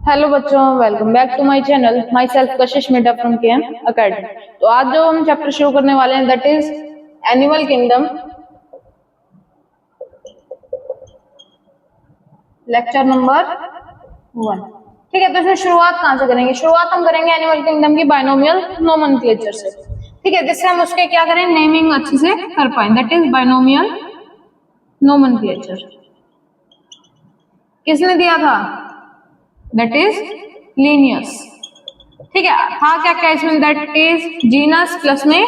Hello बच्चों, welcome back to my channel. Myself Kashish Mehta from KM academy. तो आज जो हम चैप्टर शुरू करने वाले हैं that is animal kingdom, lecture number 1। ठीक है, तो इसमें शुरुआत कहाँ से करेंगे? शुरुआत हम करेंगे एनिमल किंगडम की बाइनोमियल नोमेनक्लेचर से। ठीक है, जिससे हम उसके क्या करें, नेमिंग अच्छे से कर पाए। That is binomial nomenclature. किसने दिया था? That is Linnaeus. ठीक है, था क्या क्या इसमें? दैट इज जीनस प्लस में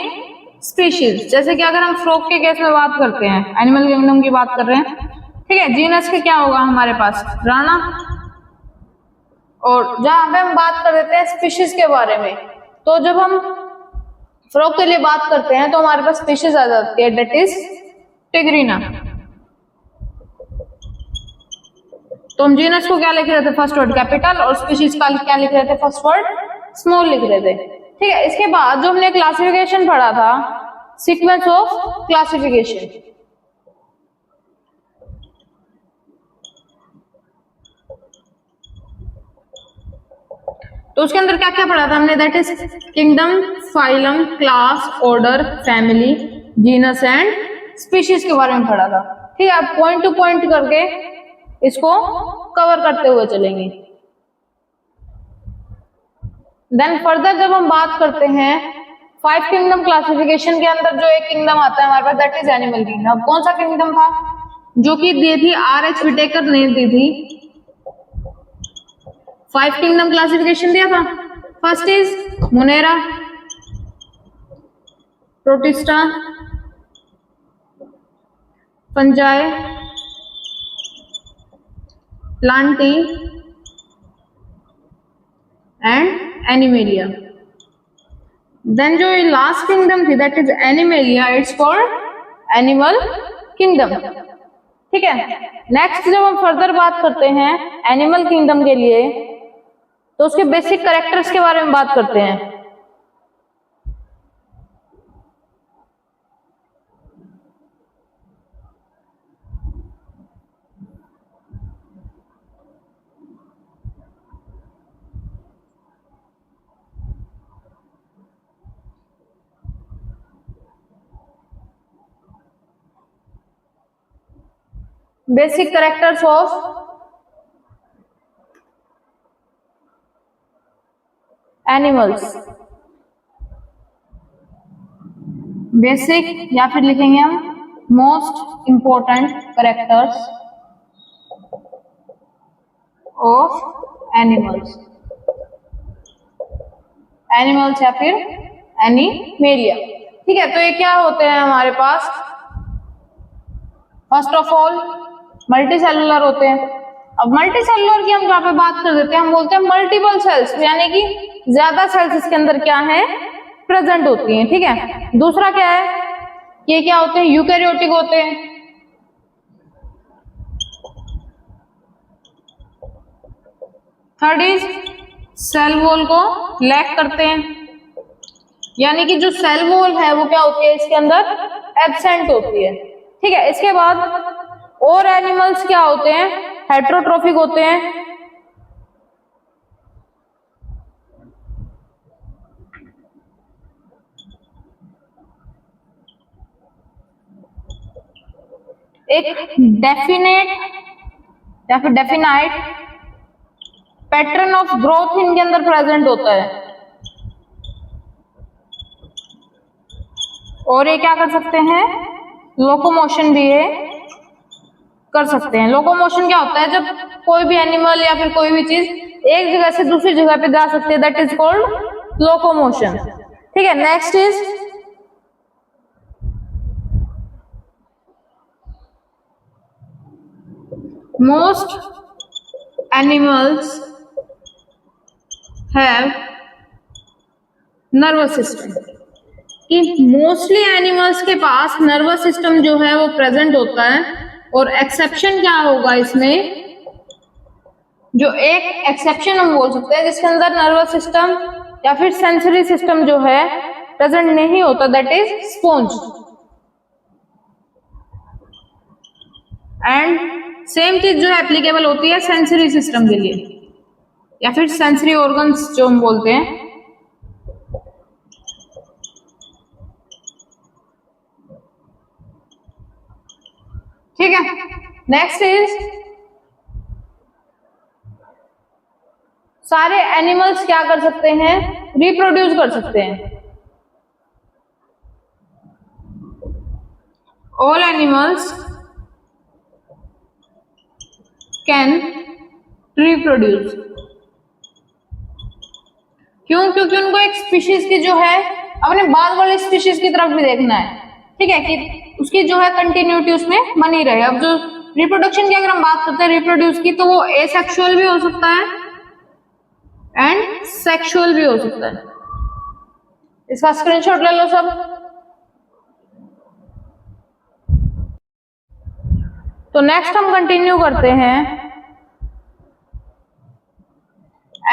स्पीशीज। जैसे कि अगर हम फ्रॉग के केस में बात करते हैं, एनिमल किंगडम की बात कर रहे हैं, ठीक है, जीनस के क्या होगा हमारे पास? राणा। और जहां पे हम बात कर देते हैं स्पीशीज के बारे में, तो जब हम फ्रॉग के लिए बात करते हैं तो हमारे पास स्पीशीज आ जाती है, दैट इज टिग्रीना। तो हम जीनस को क्या लिख रहे थे? फर्स्ट वर्ड कैपिटल, और स्पीशीज का क्या लिख रहे थे? फर्स्ट वर्ड स्मॉल लिख रहे थे। ठीक है, इसके बाद जो हमने क्लासिफिकेशन पढ़ा था, सीक्वेंस ऑफ क्लासिफिकेशन, तो उसके अंदर क्या क्या पढ़ा था हमने? That is kingdom, phylum, class, order, family, genus and species के बारे में पढ़ा था। ठीक है, अब पॉइंट टू पॉइंट करके इसको कवर करते हुए चलेंगे। देन फर्दर जब हम बात करते हैं 5 किंगडम क्लासिफिकेशन के अंदर, जो एक किंगडम आता है हमारे पास, दैट इज एनिमल किंगडम। कौन सा किंगडम था? जो कि दी थी R.H. विटेकर ने दी थी। 5 किंगडम क्लासिफिकेशन दिया था। First is Monera, Protista, Fungi, Plantae and Animalia. Then जो लास्ट किंगडम थी that is Animalia, it's called animal kingdom. ठीक है, नेक्स्ट जब हम फर्दर बात करते हैं एनिमल किंगडम के लिए, तो उसके बेसिक कैरेक्टर्स के बारे में बात करते हैं। Basic characters of animals, basic या फिर लिखेंगे हम most important characters of animals, animals या फिर एनिमेलिया। ठीक है, तो ये क्या होते हैं हमारे पास? First of all multicellular होते हैं। अब मल्टी सेलुलर की हम जहाँ पे बात कर देते हैं, हम बोलते हैं मल्टीपल सेल्स, यानी कि ज्यादा सेल्स इसके अंदर क्या है? प्रेजेंट होती हैं। ठीक है, दूसरा क्या है? ये क्या होते हैं? यूकैरियोटिक होते हैं। थर्ड इज सेल वॉल को लैक करते हैं, यानी कि जो सेल वॉल है वो क्या होती है इसके अंदर? एब्सेंट होती है। ठीक है, इसके बाद और एनिमल्स क्या होते हैं? हेट्रोट्रोफिक होते हैं। एक डेफिनेट या फिर डेफिनाइट पैटर्न ऑफ ग्रोथ इनके अंदर प्रेजेंट होता है। और ये क्या कर सकते हैं? लोकोमोशन भी ये कर सकते हैं। लोकोमोशन क्या होता है? जब कोई भी एनिमल या फिर कोई भी चीज एक जगह से दूसरी जगह पे जा सकती है, दैट इज कॉल्ड लोकोमोशन। ठीक है, next is most animals have nervous system, कि मोस्टली एनिमल्स के पास नर्वस सिस्टम जो है वो प्रेजेंट होता है। और एक्सेप्शन क्या होगा इसमें? जो एक एक्सेप्शन हम बोल सकते हैं जिसके अंदर नर्वस सिस्टम या फिर सेंसरी सिस्टम जो है प्रेजेंट नहीं होता, that is sponge. And same चीज जो है एप्लीकेबल होती है सेंसरी सिस्टम के लिए, या फिर सेंसरी ऑर्गन्स जो हम बोलते हैं। ठीक है, नेक्स्ट इज सारे एनिमल्स क्या कर सकते हैं, रिप्रोड्यूस कर सकते हैं। All animals can reproduce. क्यों? क्योंकि उनको एक स्पीशीज की जो है अपने बाद वाले स्पीशीज की तरफ भी देखना है। ठीक है, कि उसकी जो है कंटिन्यूटी उसमें बनी रहे। अब जो रिप्रोडक्शन की अगर हम बात करते हैं रिप्रोड्यूस की, तो वो एसेक्सुअल भी हो सकता है एंड सेक्सुअल भी हो सकता है। इसका स्क्रीनशॉट ले लो सब। तो नेक्स्ट हम कंटिन्यू करते हैं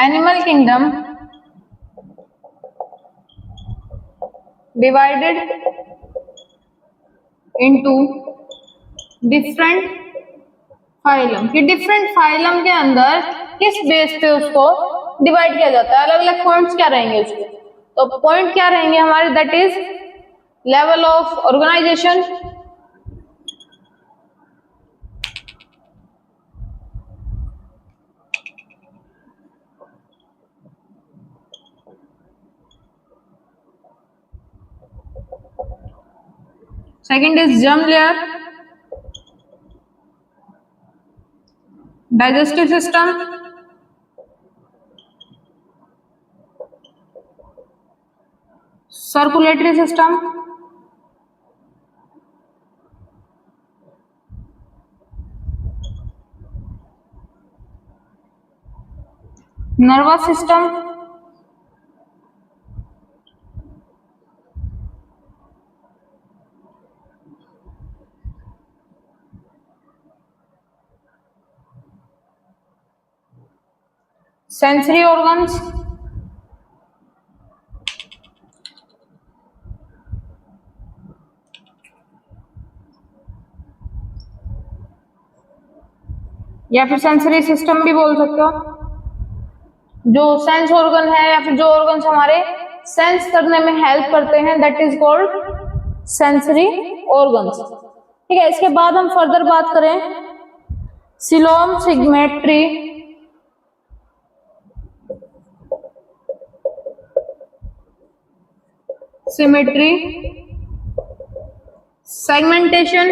animal kingdom divided into different phylum. कि डिफरेंट फाइलम के अंदर किस बेस पे उसको डिवाइड किया जाता है, अलग अलग पॉइंट्स क्या रहेंगे उसके। तो पॉइंट क्या रहेंगे हमारे, that is level of organisation, second is germ layer, digestive system, circulatory system, nervous system, sensory organs, या फिर सेंसरी सिस्टम भी बोल सकते हो। जो सेंस ऑर्गन है या फिर जो ऑर्गन्स हमारे सेंस करने में हेल्प करते हैं, that is called sensory organs. ठीक है, इसके बाद हम फर्दर बात करें coelom, symmetry, symmetry, segmentation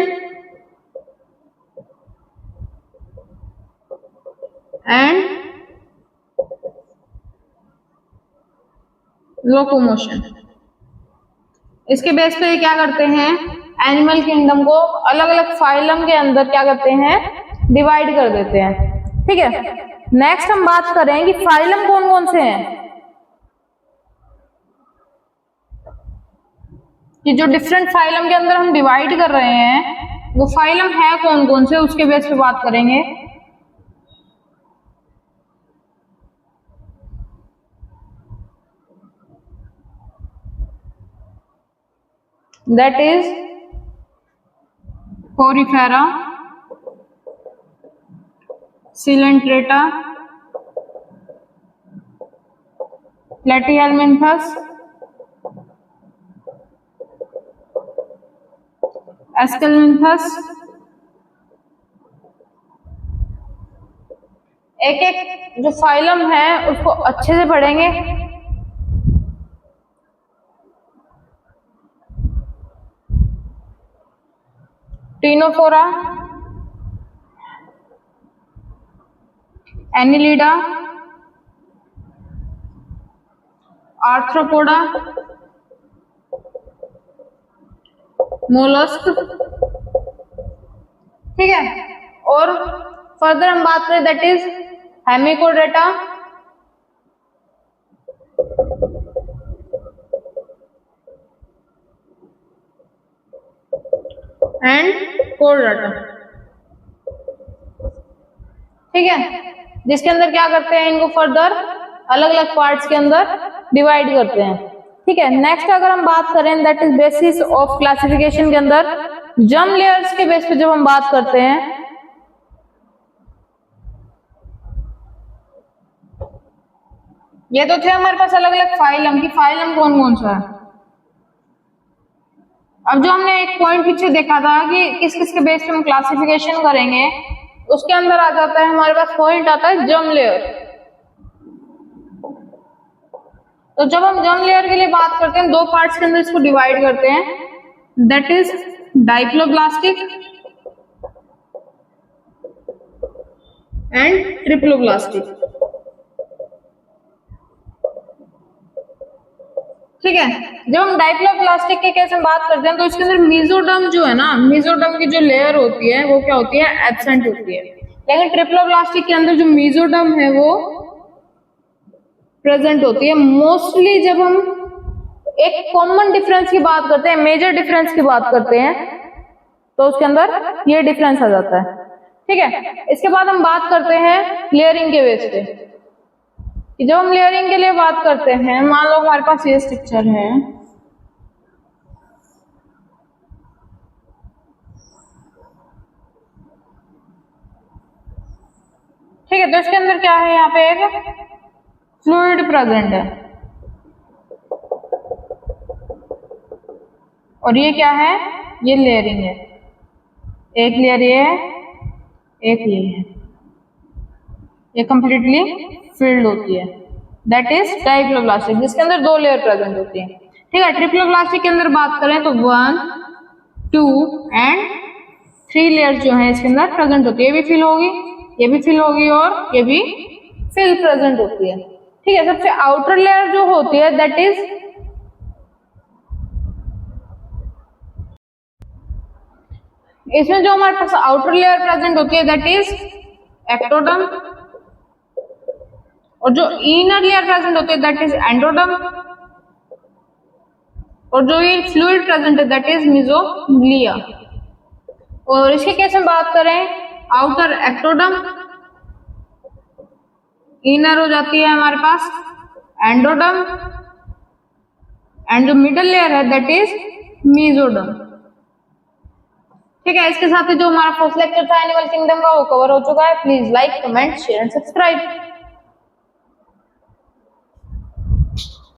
and locomotion. इसके बेस पे क्या करते हैं, एनिमल किंगडम को अलग अलग फाइलम के अंदर क्या करते हैं, डिवाइड कर देते हैं। ठीक है, नेक्स्ट हम बात करें कि फाइलम कौन कौन से हैं, कि जो डिफरेंट फाइलम के अंदर हम डिवाइड कर रहे हैं वो फाइलम है कौन कौन से, उसके बेस पे बात करेंगे। That is Porifera, Coelenterata, Platyhelminthes, Aschelminthes. एक एक जो फाइलम है उसको अच्छे से पढ़ेंगे। Ctenophora, Annelida, Arthropoda, mollusc. ठीक है, और फर्दर हम बात करें that is Hemichordata, and Chordata. ठीक है, जिसके अंदर क्या करते हैं, इनको फर्दर अलग अलग पार्ट्स के अंदर डिवाइड करते हैं। ठीक है, नेक्स्ट अगर हम बात करें that is basis of classification के अंदर जर्म लेयर्स के बेस पे जब हम बात करते हैं ये तो थे हमारे पास अलग अलग फाइलम की फाइलम कौन कौन सा है। अब जो हमने एक पॉइंट पीछे देखा था कि किस किस के बेस पे हम क्लासिफिकेशन करेंगे, उसके अंदर आ जाता है हमारे पास पॉइंट आता है जर्म लेयर। तो जब हम जर्म लेयर के लिए बात करते हैं, दो पार्ट्स के अंदर इसको डिवाइड करते हैं, दैट इज डाइप्लोब्लास्टिक एंड ट्रिप्लोब्लास्टिक। ठीक है, जब हम डाइप्लोब्लास्टिक के केस में बात करते हैं तो इसके अंदर मेसोडर्म जो है ना, मेसोडर्म की जो लेयर होती है वो क्या होती है, एब्सेंट होती है। लेकिन ट्रिप्लोब्लास्टिक के अंदर जो मेसोडर्म है वो प्रेजेंट होती है। मोस्टली जब हम एक कॉमन डिफरेंस की बात करते हैं, मेजर डिफरेंस की बात करते हैं, तो उसके अंदर ये डिफरेंस आ जाता है। ठीक है, इसके बाद हम बात करते हैं लेयरिंग के बेस पे। जब हम लेयरिंग के लिए बात करते हैं, मान लो हमारे पास ये स्ट्रक्चर है, ठीक है, तो इसके अंदर क्या है, यहाँ पे एक फ्लूइड प्रेजेंट है और ये क्या है, ये लेयरिंग है। एक लेयर ये है, एक ये है, ये कंप्लीटली फिल्ड होती है, दैट इज डाइप्लोब्लास्टिक, जिसके अंदर दो लेयर प्रेजेंट होती है। ठीक है, ट्रिप्लोब्लास्टिक के अंदर बात करें तो 1, 2 एंड 3 लेयर्स जो है इसके अंदर प्रेजेंट होती है। ये भी फिल होगी, ये भी फिल होगी और ये भी फिल प्रेजेंट होती है। ठीक है, सबसे आउटर लेयर जो होती है दैट इज इसमें जो हमारे पास आउटर लेयर प्रेजेंट होती है दैट इज एक्टोडर्म, और जो इनर लेयर प्रेजेंट होती है दैट इज एंडोडर्म, और जो ये फ्लूइड प्रेजेंट है दैट इज मेसोग्लिया। और इसके केस में बात करें, आउटर एक्टोडर्म, इनर हो जाती है हमारे पास एंडोडर्म, एंड जो मिडल लेयर है दैट इज मेसोडर्म। ठीक है, इसके साथ ही जो हमारा फर्स्ट लेक्चर था एनिमल किंगडम का वो कवर हो चुका है। Please like, comment, share and subscribe.